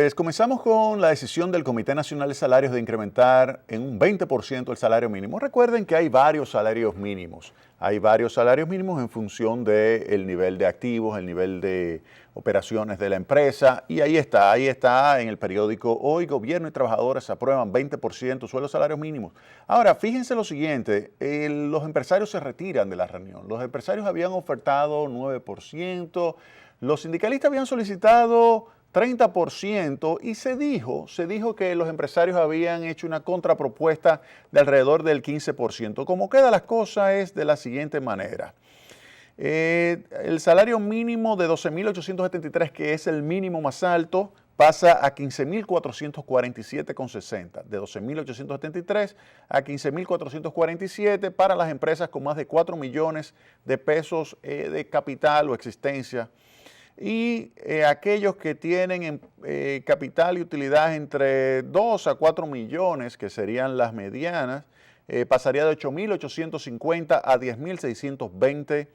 Pues comenzamos con la decisión del Comité Nacional de Salarios de incrementar en un 20% el salario mínimo. Recuerden que hay varios salarios mínimos. Hay varios salarios mínimos en función del nivel de activos, el nivel de operaciones de la empresa. Y ahí está en el periódico Hoy, Gobierno y Trabajadores aprueban 20% sobre los salarios mínimos. Ahora, fíjense lo siguiente, los empresarios se retiran de la reunión. Los empresarios habían ofertado 9%, los sindicalistas habían solicitado 30% y se dijo que los empresarios habían hecho una contrapropuesta de alrededor del 15%. Como quedan las cosas es de la siguiente manera. El salario mínimo de 12.873, que es el mínimo más alto, pasa a 15.447,60. De 12.873 a 15.447 para las empresas con más de 4 millones de pesos de capital o existencia. Y aquellos que tienen capital y utilidad entre 2 a 4 millones, que serían las medianas, pasaría de 8.850 a 10.620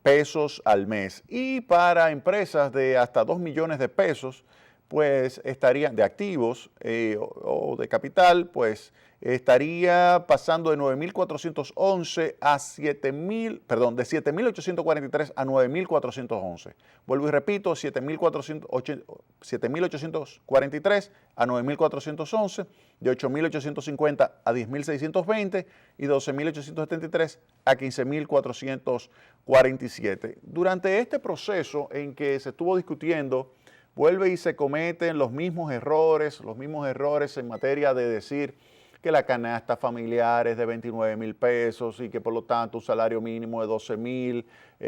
pesos al mes. Y para empresas de hasta 2 millones de pesos, pues estarían de activos o de capital, pues estaría pasando de 9.411 a 7.843 a 9.411. Vuelvo y repito, 7.843 a 9.411, de 8.850 a 10.620 y 12.873 a 15.447. Durante este proceso en que se estuvo discutiendo, vuelve y se cometen los mismos errores en materia de decir que la canasta familiar es de 29.000 pesos y que por lo tanto un salario mínimo de 12.000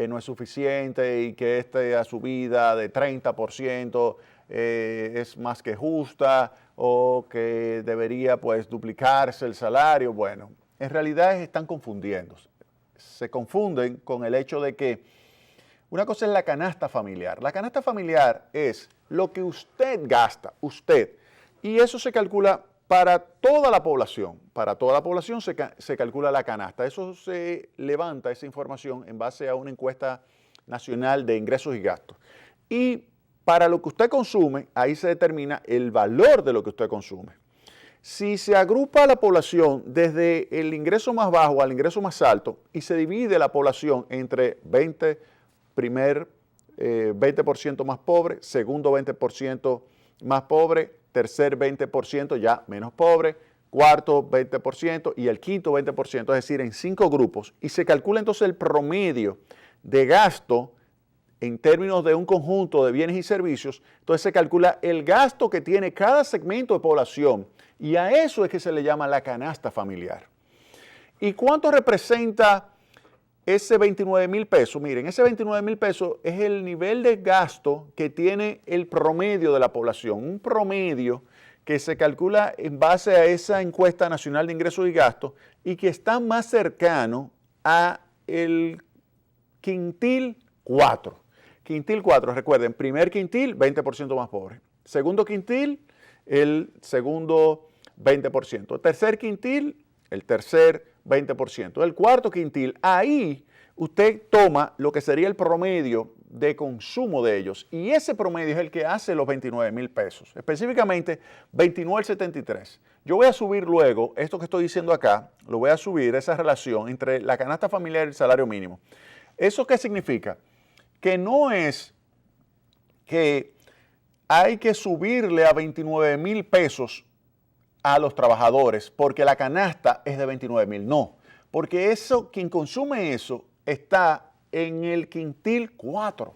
no es suficiente y que esta subida de 30% es más que justa o que debería pues duplicarse el salario. Bueno, en realidad están confundiéndose. Se confunden con el hecho de que una cosa es la canasta familiar. La canasta familiar es lo que usted gasta, y eso se calcula para toda la población. Para toda la población se calcula la canasta. Eso se levanta, esa información, en base a una encuesta nacional de ingresos y gastos. Y para lo que usted consume, ahí se determina el valor de lo que usted consume. Si se agrupa la población desde el ingreso más bajo al ingreso más alto y se divide la población entre 20% más pobre, segundo 20% más pobre, tercer 20% ya menos pobre, cuarto 20% y el quinto 20%, es decir, en 5 grupos, y se calcula entonces el promedio de gasto en términos de un conjunto de bienes y servicios. Entonces se calcula el gasto que tiene cada segmento de población, y a eso es que se le llama la canasta familiar. ¿Y cuánto representa ese 29.000 pesos? Miren, ese 29.000 pesos es el nivel de gasto que tiene el promedio de la población. Un promedio que se calcula en base a esa encuesta nacional de ingresos y gastos y que está más cercano a el quintil 4. Quintil 4, recuerden, primer quintil, 20% más pobre. Segundo quintil, el segundo 20%. Tercer quintil, el tercer 20%. El cuarto quintil, ahí usted toma lo que sería el promedio de consumo de ellos, y ese promedio es el que hace los 29.000 pesos, específicamente 29.73. Yo voy a subir luego, esto que estoy diciendo acá, lo voy a subir, esa relación entre la canasta familiar y el salario mínimo. ¿Eso qué significa? Que no es que hay que subirle a 29.000 pesos a los trabajadores porque la canasta es de 29.000, no, porque eso, quien consume eso está en el quintil 4.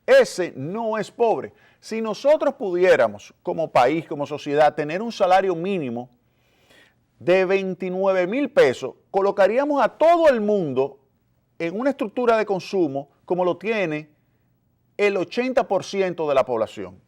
Ese no es pobre. Si nosotros pudiéramos, como país, como sociedad, tener un salario mínimo de 29.000 pesos, colocaríamos a todo el mundo en una estructura de consumo como lo tiene el 80% de la población.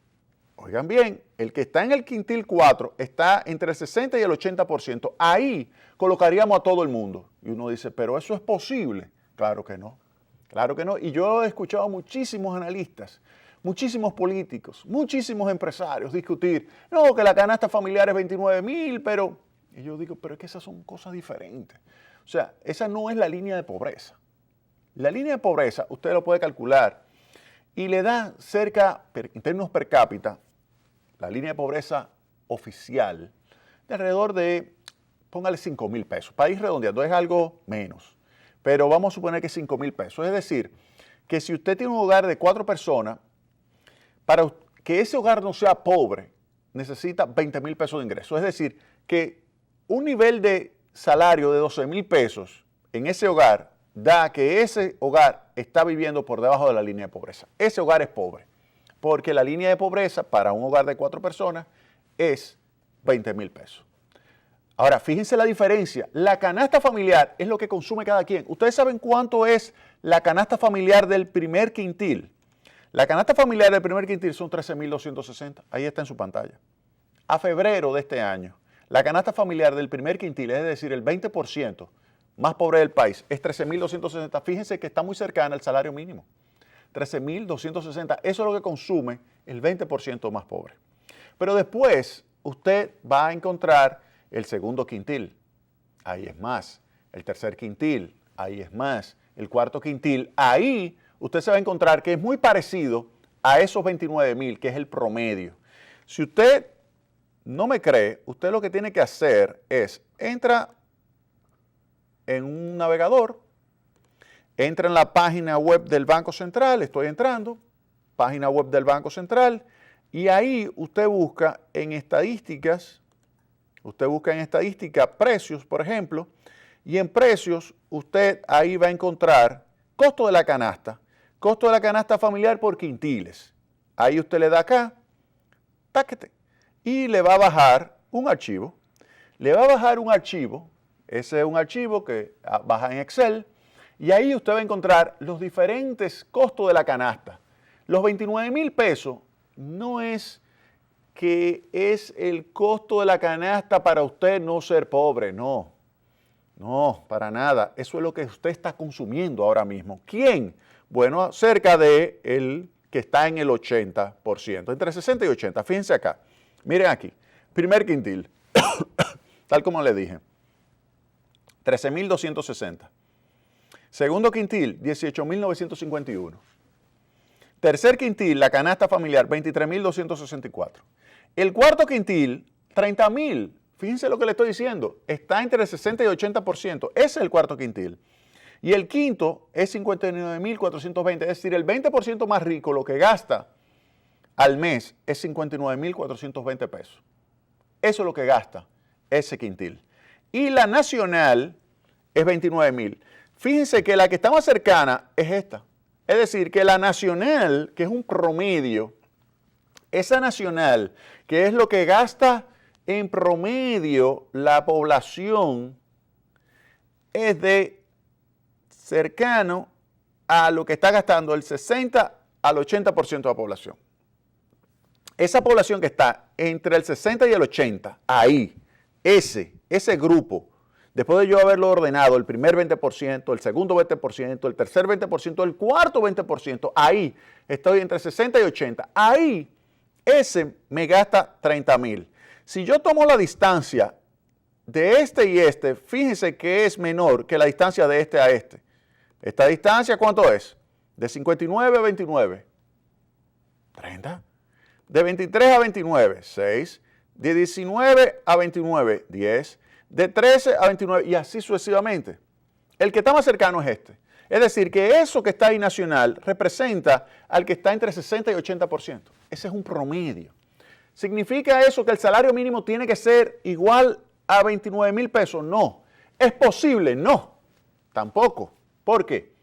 Oigan bien, el que está en el quintil 4 está entre el 60 y el 80%. Ahí colocaríamos a todo el mundo. Y uno dice, ¿pero eso es posible? Claro que no. Claro que no. Y yo he escuchado a muchísimos analistas, muchísimos políticos, muchísimos empresarios discutir, no, que la canasta familiar es 29.000, pero... Y yo digo, pero es que esas son cosas diferentes. O sea, esa no es la línea de pobreza. La línea de pobreza, usted lo puede calcular, y le da cerca, en términos per cápita, la línea de pobreza oficial, de alrededor de, póngale 5,000 pesos. Para ir redondeando, es algo menos. Pero vamos a suponer que 5,000 pesos. Es decir, que si usted tiene un hogar de 4 personas, para que ese hogar no sea pobre, necesita 20,000 pesos de ingreso. Es decir, que un nivel de salario de 12,000 pesos en ese hogar da que ese hogar está viviendo por debajo de la línea de pobreza. Ese hogar es pobre, porque la línea de pobreza para un hogar de 4 personas es 20,000 pesos. Ahora, fíjense la diferencia. La canasta familiar es lo que consume cada quien. ¿Ustedes saben cuánto es la canasta familiar del primer quintil? La canasta familiar del primer quintil son 13,260. Ahí está en su pantalla. A febrero de este año, la canasta familiar del primer quintil, es decir, el 20% más pobre del país, es 13,260. Fíjense que está muy cercana al salario mínimo. 13,260. Eso es lo que consume el 20% más pobre. Pero después usted va a encontrar el segundo quintil. Ahí es más. El tercer quintil. Ahí es más. El cuarto quintil. Ahí usted se va a encontrar que es muy parecido a esos 29,000, que es el promedio. Si usted no me cree, usted lo que tiene que hacer es, entra en un navegador, entra en la página web del Banco Central, estoy entrando, página web del Banco Central, y ahí usted busca en estadísticas, precios, por ejemplo, y en precios usted ahí va a encontrar costo de la canasta familiar por quintiles. Ahí usted le da acá, táquete, y le va a bajar un archivo. Ese es un archivo que baja en Excel, y ahí usted va a encontrar los diferentes costos de la canasta. Los 29,000 pesos no es que es el costo de la canasta para usted no ser pobre, no. No, para nada. Eso es lo que usted está consumiendo ahora mismo. ¿Quién? Bueno, cerca de el que está en el 80%, entre 60 y 80. Fíjense acá. Miren aquí. Primer quintil, tal como le dije, 13,260. Segundo quintil, 18,951. Tercer quintil, la canasta familiar, 23,264. El cuarto quintil, 30,000. Fíjense lo que le estoy diciendo. Está entre el 60 y 80%. Ese es el cuarto quintil. Y el quinto es 59,420. Es decir, el 20% más rico, lo que gasta al mes, es 59,420 pesos. Eso es lo que gasta ese quintil. Y la nacional es 29,000. Fíjense que la que está más cercana es esta. Es decir, que la nacional, que es un promedio, esa nacional, que es lo que gasta en promedio la población, es de cercano a lo que está gastando el 60 al 80% de la población. Esa población que está entre el 60 y el 80, ahí, ese grupo, después de yo haberlo ordenado, el primer 20%, el segundo 20%, el tercer 20%, el cuarto 20%, ahí estoy entre 60 y 80. Ahí, ese me gasta 30,000. Si yo tomo la distancia de este y este, fíjense que es menor que la distancia de este a este. ¿Esta distancia cuánto es? De 59 a 29. 30. De 23 a 29, 6. De 19 a 29, 10. De 13 a 29 y así sucesivamente. El que está más cercano es este. Es decir, que eso que está ahí nacional representa al que está entre 60 y 80%. Ese es un promedio. ¿Significa eso que el salario mínimo tiene que ser igual a 29,000 pesos? No. ¿Es posible? No. Tampoco. ¿Por qué?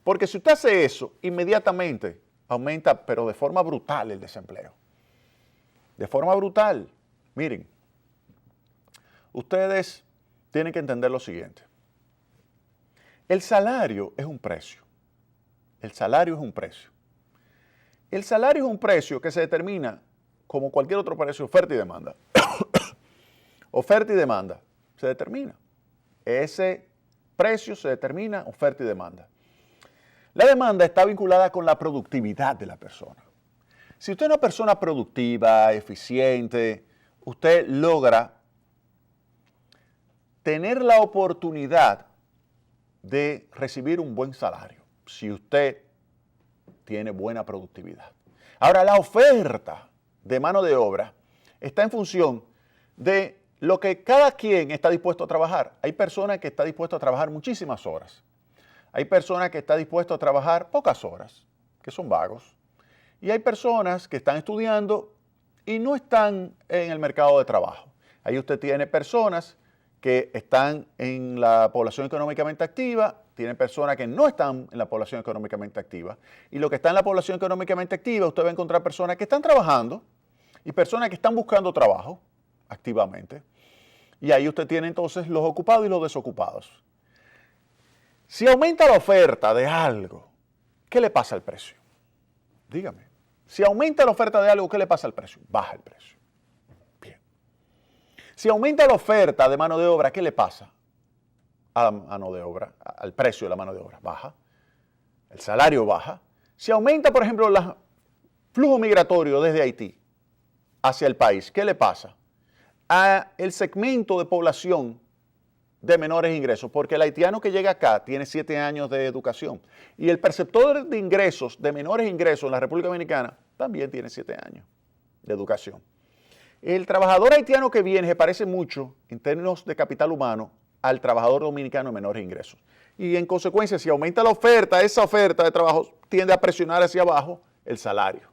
Porque si usted hace eso, inmediatamente aumenta, pero de forma brutal, el desempleo. De forma brutal. Miren, ustedes tienen que entender lo siguiente. El salario es un precio. El salario es un precio. El salario es un precio que se determina como cualquier otro precio, oferta y demanda. Oferta y demanda se determina. Ese precio se determina, oferta y demanda. La demanda está vinculada con la productividad de la persona. Si usted es una persona productiva, eficiente, usted logra tener la oportunidad de recibir un buen salario, si usted tiene buena productividad. Ahora, la oferta de mano de obra está en función de lo que cada quien está dispuesto a trabajar. Hay personas que están dispuestas a trabajar muchísimas horas. Hay personas que están dispuestas a trabajar pocas horas, que son vagos. Y hay personas que están estudiando y no están en el mercado de trabajo. Ahí usted tiene personas que están en la población económicamente activa, tiene personas que no están en la población económicamente activa. Y lo que está en la población económicamente activa, usted va a encontrar personas que están trabajando y personas que están buscando trabajo activamente. Y ahí usted tiene entonces los ocupados y los desocupados. Si aumenta la oferta de algo, ¿qué le pasa al precio? Dígame. Si aumenta la oferta de algo, ¿qué le pasa al precio? Baja el precio. Bien. Si aumenta la oferta de mano de obra, ¿qué le pasa a la mano de obra, al precio de la mano de obra? Baja. El salario baja. Si aumenta, por ejemplo, el flujo migratorio desde Haití hacia el país, ¿qué le pasa a el segmento de población de menores ingresos? Porque el haitiano que llega acá tiene 7 años de educación y el perceptor de ingresos, de menores ingresos en la República Dominicana, también tiene 7 años de educación. El trabajador haitiano que viene se parece mucho en términos de capital humano al trabajador dominicano de menores ingresos. Y en consecuencia, si aumenta la oferta, esa oferta de trabajo tiende a presionar hacia abajo el salario.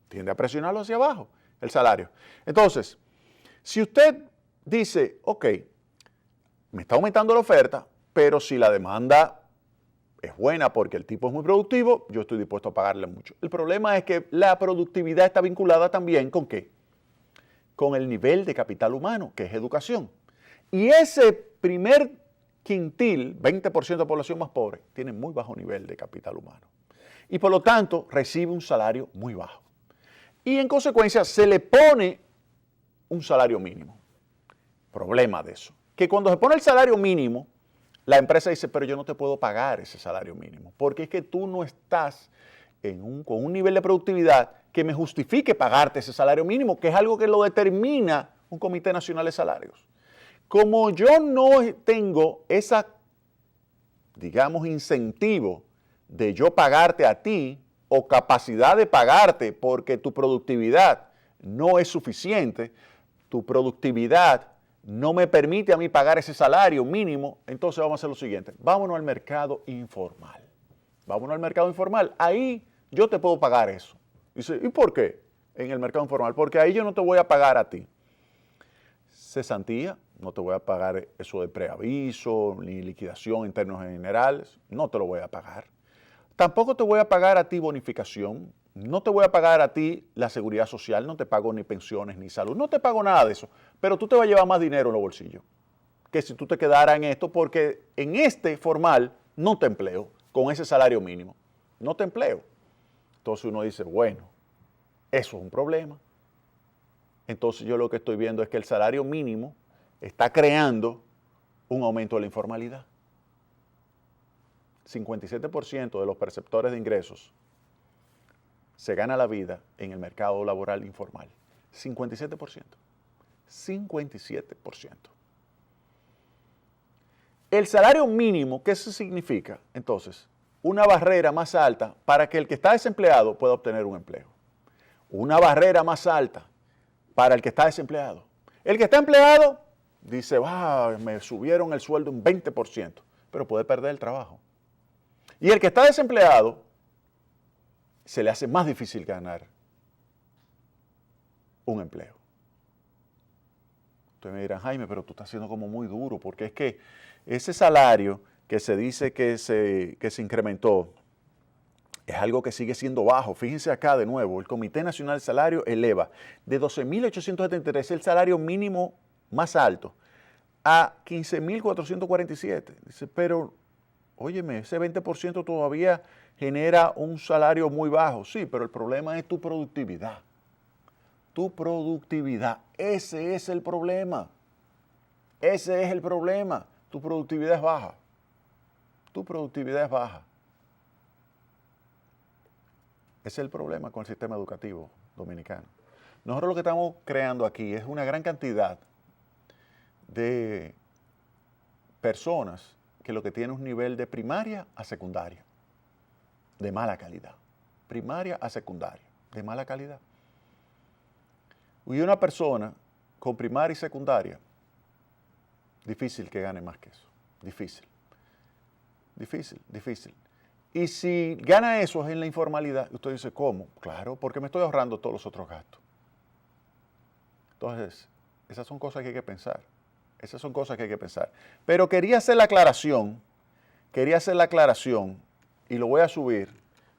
Tiende a presionarlo hacia abajo el salario. Entonces, si usted dice, ok, me está aumentando la oferta, pero si la demanda es buena porque el tipo es muy productivo, yo estoy dispuesto a pagarle mucho. El problema es que la productividad está vinculada también ¿con qué? Con el nivel de capital humano, que es educación. Y ese primer quintil, 20% de población más pobre, tiene muy bajo nivel de capital humano. Y por lo tanto, recibe un salario muy bajo. Y en consecuencia, se le pone un salario mínimo. Problema de eso. Que cuando se pone el salario mínimo, la empresa dice, pero yo no te puedo pagar ese salario mínimo, porque es que tú no estás con un nivel de productividad que me justifique pagarte ese salario mínimo, que es algo que lo determina un Comité Nacional de Salarios. Como yo no tengo esa, digamos, incentivo de yo pagarte a ti o capacidad de pagarte porque tu productividad no es suficiente, tu productividad no me permite a mí pagar ese salario mínimo, entonces vamos a hacer lo siguiente, vámonos al mercado informal. Vámonos al mercado informal, ahí yo te puedo pagar eso. Dice, ¿y por qué en el mercado informal? Porque ahí yo no te voy a pagar a ti cesantía, no te voy a pagar eso de preaviso, ni liquidación en términos generales, no te lo voy a pagar. Tampoco te voy a pagar a ti bonificación, no te voy a pagar a ti la seguridad social, no te pago ni pensiones ni salud, no te pago nada de eso, pero tú te vas a llevar más dinero en los bolsillos que si tú te quedaras en esto, porque en este formal no te empleo con ese salario mínimo, no te empleo. Entonces uno dice, bueno, eso es un problema. Entonces yo lo que estoy viendo es que el salario mínimo está creando un aumento de la informalidad. 57% de los perceptores de ingresos se gana la vida en el mercado laboral informal. 57%. 57%. El salario mínimo, ¿qué eso significa? Entonces, una barrera más alta para que el que está desempleado pueda obtener un empleo. Una barrera más alta para el que está desempleado. El que está empleado dice, me subieron el sueldo un 20%, pero puede perder el trabajo. Y el que está desempleado, se le hace más difícil ganar un empleo. Ustedes me dirán, Jaime, pero tú estás siendo como muy duro, porque es que ese salario que se dice que se incrementó es algo que sigue siendo bajo. Fíjense acá de nuevo, el Comité Nacional de Salario eleva de 12.873 el salario mínimo más alto a 15.447. Dice, pero, óyeme, ese 20% todavía genera un salario muy bajo. Sí, pero el problema es tu productividad. Tu productividad. Ese es el problema. Ese es el problema. Tu productividad es baja. Tu productividad es baja. Ese es el problema con el sistema educativo dominicano. Nosotros lo que estamos creando aquí es una gran cantidad de personas que lo que tienen es un nivel de primaria a secundaria, de mala calidad. Primaria a secundaria, de mala calidad. Y una persona con primaria y secundaria, difícil que gane más que eso. Difícil. Difícil, difícil. Y si gana eso es en la informalidad, usted dice, ¿cómo? Claro, porque me estoy ahorrando todos los otros gastos. Entonces, esas son cosas que hay que pensar. Esas son cosas que hay que pensar. Pero quería hacer la aclaración, y lo voy a subir,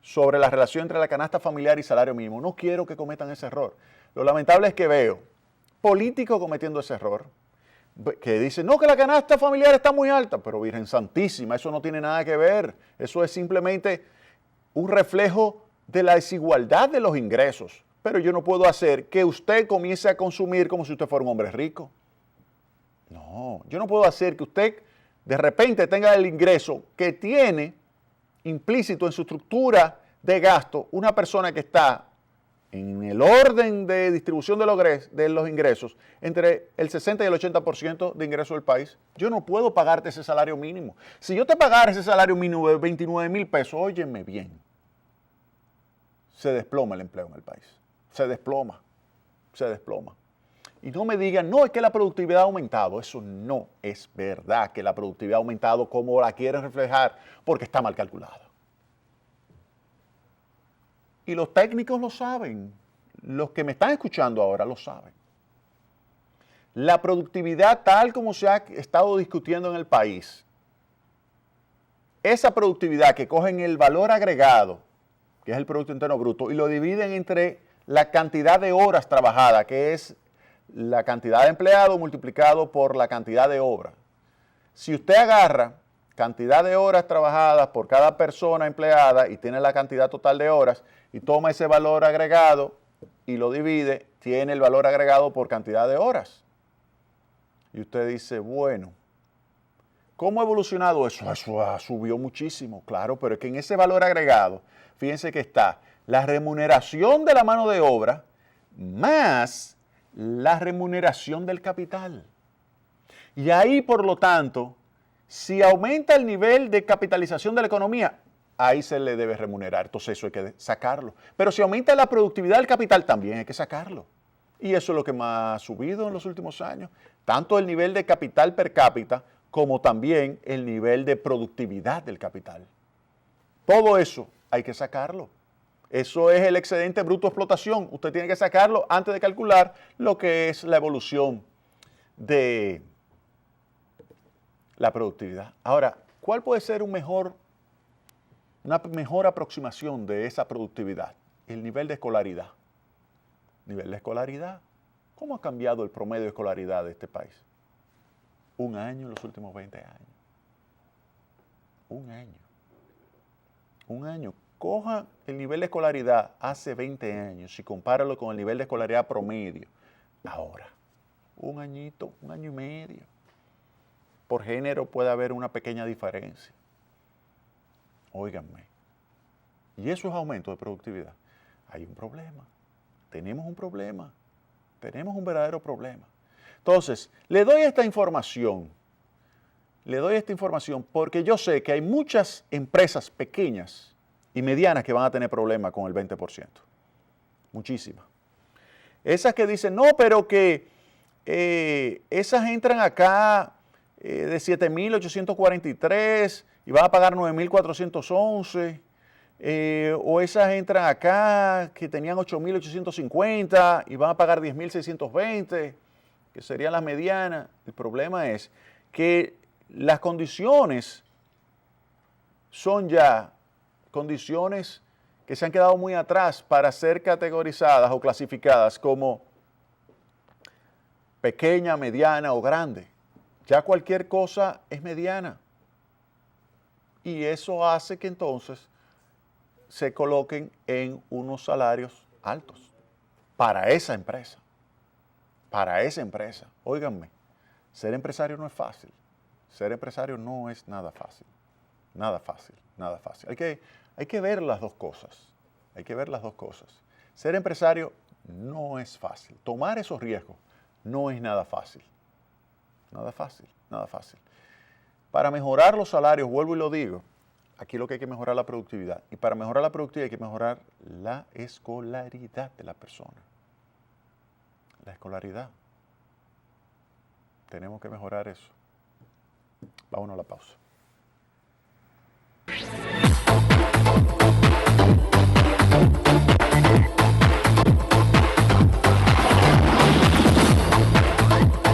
sobre la relación entre la canasta familiar y salario mínimo. No quiero que cometan ese error. Lo lamentable es que veo políticos cometiendo ese error, que dicen, no, que la canasta familiar está muy alta, pero Virgen Santísima, eso no tiene nada que ver. Eso es simplemente un reflejo de la desigualdad de los ingresos. Pero yo no puedo hacer que usted comience a consumir como si usted fuera un hombre rico. No, yo no puedo hacer que usted de repente tenga el ingreso que tiene implícito en su estructura de gasto una persona que está en el orden de distribución de los ingresos entre el 60 y el 80% de ingresos del país. Yo no puedo pagarte ese salario mínimo. Si yo te pagara ese salario mínimo de 29,000 pesos, óyeme bien, se desploma el empleo en el país. Se desploma. Y no me digan, no, es que la productividad ha aumentado. Eso no es verdad, que la productividad ha aumentado como la quieren reflejar, porque está mal calculada. Y los técnicos lo saben. Los que me están escuchando ahora lo saben. La productividad tal como se ha estado discutiendo en el país, esa productividad que cogen el valor agregado, que es el Producto Interno Bruto, y lo dividen entre la cantidad de horas trabajadas, que es la cantidad de empleados multiplicado por la cantidad de obra. Si usted agarra cantidad de horas trabajadas por cada persona empleada y tiene la cantidad total de horas y toma ese valor agregado y lo divide, tiene el valor agregado por cantidad de horas. Y usted dice, bueno, ¿cómo ha evolucionado eso? Eso subió muchísimo, claro, pero es que en ese valor agregado, fíjense que está la remuneración de la mano de obra más la remuneración del capital. Y ahí, por lo tanto, si aumenta el nivel de capitalización de la economía, ahí se le debe remunerar. Entonces eso hay que sacarlo. Pero si aumenta la productividad del capital, también hay que sacarlo. Y eso es lo que más ha subido en los últimos años. Tanto el nivel de capital per cápita como también el nivel de productividad del capital. Todo eso hay que sacarlo. Eso es el excedente bruto de explotación. Usted tiene que sacarlo antes de calcular lo que es la evolución de la productividad. Ahora, ¿cuál puede ser una mejor aproximación de esa productividad? El nivel de escolaridad. Nivel de escolaridad. ¿Cómo ha cambiado el promedio de escolaridad de este país? 1 año en los últimos 20 años. 1 año. 1 año. Coja el nivel de escolaridad hace 20 años y compáralo con el nivel de escolaridad promedio. Ahora, 1 añito, 1 año y medio. Por género puede haber una pequeña diferencia. Óiganme. Y eso es aumento de productividad. Hay un problema. Tenemos un problema. Tenemos un verdadero problema. Entonces, le doy esta información. Porque yo sé que hay muchas empresas pequeñas y medianas que van a tener problemas con el 20%. Muchísimas. Esas que dicen, no, pero que esas entran acá de 7,843 y van a pagar 9,411. O esas entran acá que tenían 8,850 y van a pagar 10,620, que serían las medianas. El problema es que las condiciones son ya condiciones que se han quedado muy atrás para ser categorizadas o clasificadas como pequeña, mediana o grande. Ya cualquier cosa es mediana. Y eso hace que entonces se coloquen en unos salarios altos para esa empresa. Para esa empresa. Óiganme, ser empresario no es fácil. Ser empresario no es nada fácil. Nada fácil, nada fácil. Hay que ver las dos cosas. Hay que ver las dos cosas. Ser empresario no es fácil. Tomar esos riesgos no es nada fácil. Nada fácil, nada fácil. Para mejorar los salarios, vuelvo y lo digo, aquí lo que hay que mejorar es la productividad. Y para mejorar la productividad hay que mejorar la escolaridad de la persona. La escolaridad. Tenemos que mejorar eso. Vámonos a la pausa.